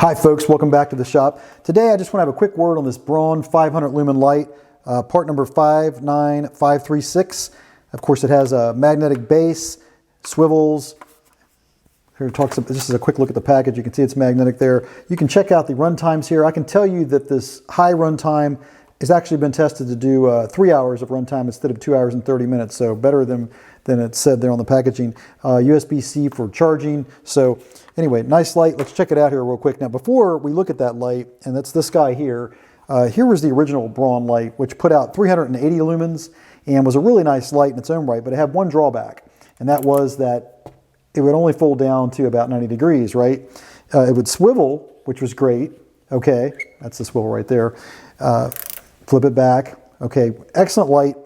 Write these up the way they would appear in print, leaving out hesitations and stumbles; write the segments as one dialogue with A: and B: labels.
A: Hi folks, welcome back to the shop. Today I just want to have a quick word on this Braun 500 lumen light, part number 59536. Of course it has a magnetic base, swivels. Here it talks, this is a quick look at the package. You can see it's magnetic there. You can check out the run times here. I can tell you that this high run time has actually been tested to do 3 hours of run time instead of 2 hours and 30 minutes. So better than it said there on the packaging. USB-C for charging. So anyway, nice light. Let's check it out here real quick. Now before we look at that light, and that's this guy here, here was the original Braun light, which put out 380 lumens and was a really nice light in its own right, but it had one drawback, and that was that it would only fold down to about 90 degrees, right? It would swivel, which was great. Okay, that's the swivel right there. Flip it back. Okay, excellent light.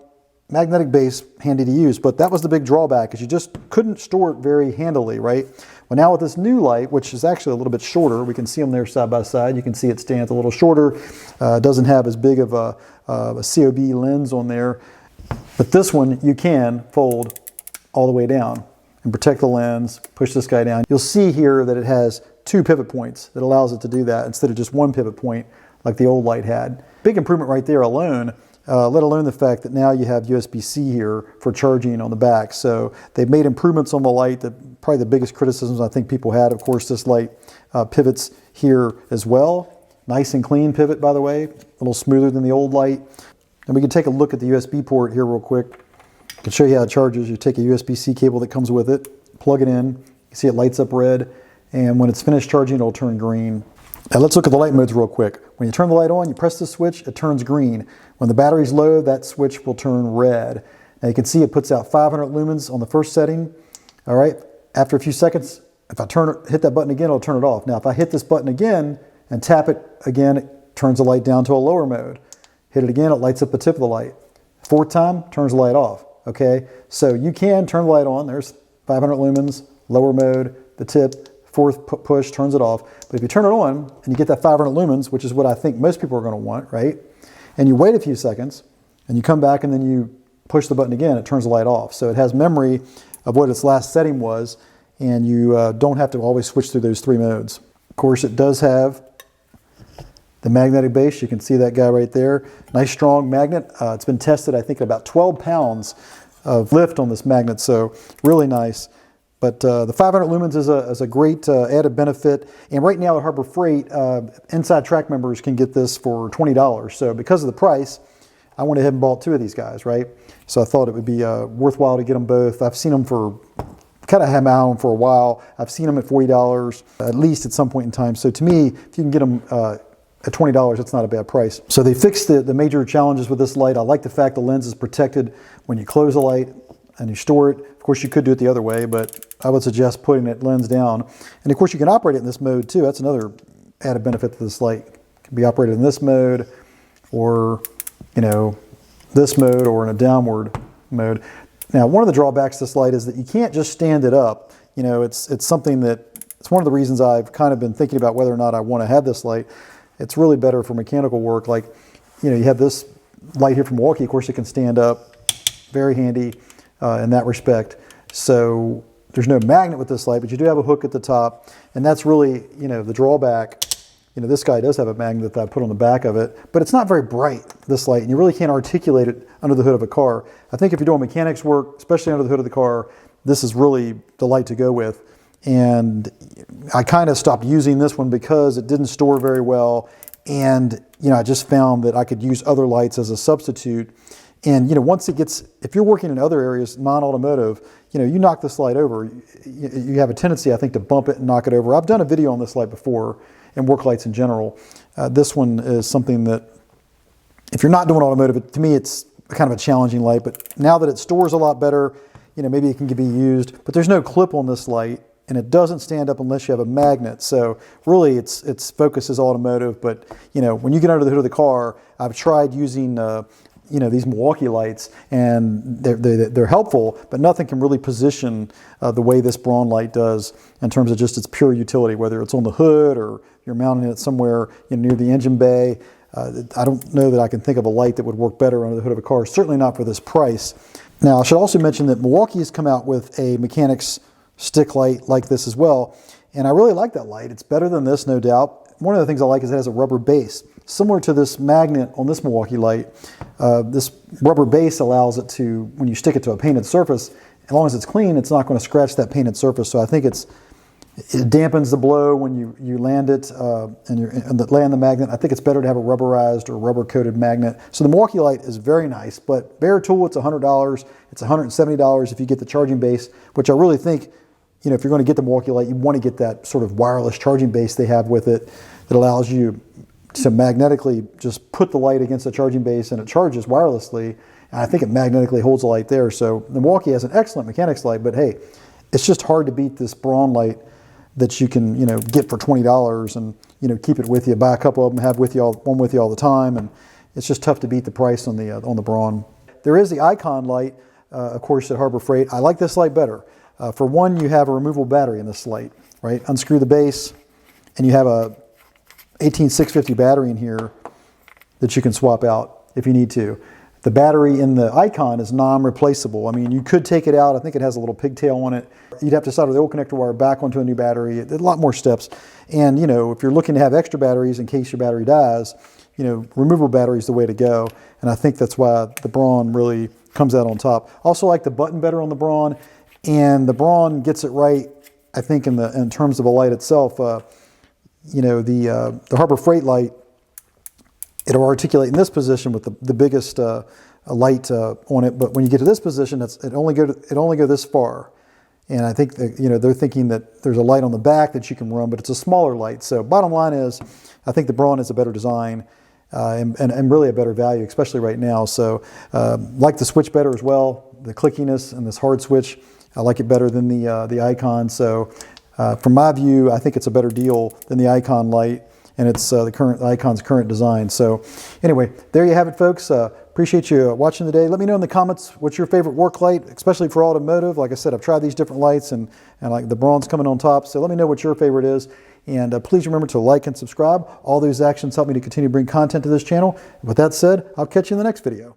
A: Magnetic base, handy to use, but that was the big drawback, is you just couldn't store it very handily, right? Well, now with this new light, which is actually a little bit shorter, we can see them there side by side. You can see it stands a little shorter. Doesn't have as big of a COB lens on there, but this one you can fold all the way down and protect the lens, push this guy down. You'll see here that it has 2 pivot points that allows it to do that instead of just 1 pivot point like the old light had. Big improvement right there alone. Let alone the fact that now you have USB-C here for charging on the back. So they've made improvements on the light. Probably the biggest criticisms I think people had, of course, this light pivots here as well. Nice and clean pivot, by the way, a little smoother than the old light. And we can take a look at the USB port here real quick. I can show you how it charges. You take a USB-C cable that comes with it, plug it in, you see it lights up red, and when it's finished charging, it'll turn green. Now let's look at the light modes real quick. When you turn the light on, you press the switch, it turns green. When the battery's low, that switch will turn red. Now you can see it puts out 500 lumens on the first setting. All right, after a few seconds, if I hit that button again, it'll turn it off. Now if I hit this button again and tap it again, it turns the light down to a lower mode. Hit it again, it lights up the tip of the light. 4th time, turns the light off, okay? So you can turn the light on, there's 500 lumens, lower mode, the tip, 4th push turns it off. But if you turn it on and you get that 500 lumens, which is what I think most people are going to want, right? And you wait a few seconds and you come back and then you push the button again, it turns the light off. So it has memory of what its last setting was, and you don't have to always switch through those 3 modes. Of course, it does have the magnetic base. You can see that guy right there. Nice strong magnet. It's been tested, I think, about 12 pounds of lift on this magnet, so really nice. But the 500 lumens is a great added benefit. And right now at Harbor Freight, Inside Track members can get this for $20. So because of the price, I went ahead and bought 2 of these guys, right? So I thought it would be worthwhile to get them both. I've seen them for, kind of had my own for a while. I've seen them at $40, at least at some point in time. So to me, if you can get them at $20, it's not a bad price. So they fixed the major challenges with this light. I like the fact the lens is protected when you close the light and you store it. Of course, you could do it the other way, but I would suggest putting that lens down. And of course, you can operate it in this mode too. That's another added benefit to this light. It can be operated in this mode, or this mode, or in a downward mode. Now, one of the drawbacks to this light is that you can't just stand it up. It's something that, it's one of the reasons I've kind of been thinking about whether or not I want to have this light. It's really better for mechanical work. Like, you have this light here from Milwaukee. Of course, it can stand up. Very handy in that respect. So there's no magnet with this light, but you do have a hook at the top, and that's really, the drawback. This guy does have a magnet that I put on the back of it, but it's not very bright, this light, and you really can't articulate it under the hood of a car. I think if you're doing mechanics work, especially under the hood of the car, this is really the light to go with. And I kind of stopped using this one because it didn't store very well, and I just found that I could use other lights as a substitute. And once it gets, if you're working in other areas, non-automotive, you knock this light over, you have a tendency, I think, to bump it and knock it over. I've done a video on this light before, and work lights in general. This one is something that, if you're not doing automotive, to me it's kind of a challenging light. But now that it stores a lot better, maybe it can be used. But there's no clip on this light, and it doesn't stand up unless you have a magnet. So really, its focus is automotive. But when you get under the hood of the car, I've tried using these Milwaukee lights, and they're helpful, but nothing can really position the way this Braun light does in terms of just its pure utility, whether it's on the hood or you're mounting it somewhere near the engine bay. I don't know that I can think of a light that would work better under the hood of a car, certainly not for this price. Now, I should also mention that Milwaukee has come out with a mechanics stick light like this as well. And I really like that light. It's better than this, no doubt. One of the things I like is it has a rubber base. Similar to this magnet on this Milwaukee light, this rubber base allows it to, when you stick it to a painted surface, as long as it's clean, it's not going to scratch that painted surface. So I think it dampens the blow when you land it and land the magnet. I think it's better to have a rubberized or rubber-coated magnet. So the Milwaukee light is very nice, but bare tool, it's $100. It's $170 if you get the charging base, which I really think, you know, if you're going to get the Milwaukee light, you want to get that sort of wireless charging base they have with it that allows you to magnetically just put the light against the charging base and it charges wirelessly. And I think it magnetically holds the light there. So the Milwaukee has an excellent mechanics light, but hey, it's just hard to beat this Braun light that you can, you know, get for $20 and, you know, keep it with you. Buy a couple of them, have one with you all the time, and it's just tough to beat the price on the Braun. There is the Icon light, of course, at Harbor Freight. I like this light better. For one, you have a removable battery in this light, right? Unscrew the base, and you have a 18650 battery in here that you can swap out if you need to. The battery in the Icon is non-replaceable. I mean, you could take it out. I think it has a little pigtail on it. You'd have to solder the old connector wire back onto a new battery. A lot more steps. And, you know, if you're looking to have extra batteries in case your battery dies, you know, removable battery is the way to go. And I think that's why the Braun really comes out on top. Also like the button better on the Braun. And the Braun gets it right, I think, in terms of a light itself. You know, the Harbor Freight light, it'll articulate in this position with the biggest light on it, but when you get to this position, it only go this far. And I think that, you know, they're thinking that there's a light on the back that you can run, but it's a smaller light. So bottom line is, I think the Braun is a better design and really a better value, especially right now. So like the switch better as well, the clickiness and this hard switch, I like it better than the Icon. So from my view, I think it's a better deal than the Icon light. And it's the Icon's current design. So anyway, there you have it, folks. Appreciate you watching today. Let me know in the comments what's your favorite work light, especially for automotive. Like I said, I've tried these different lights and like the Braun's coming on top. So let me know what your favorite is. And please remember to like and subscribe. All those actions help me to continue to bring content to this channel. With that said, I'll catch you in the next video.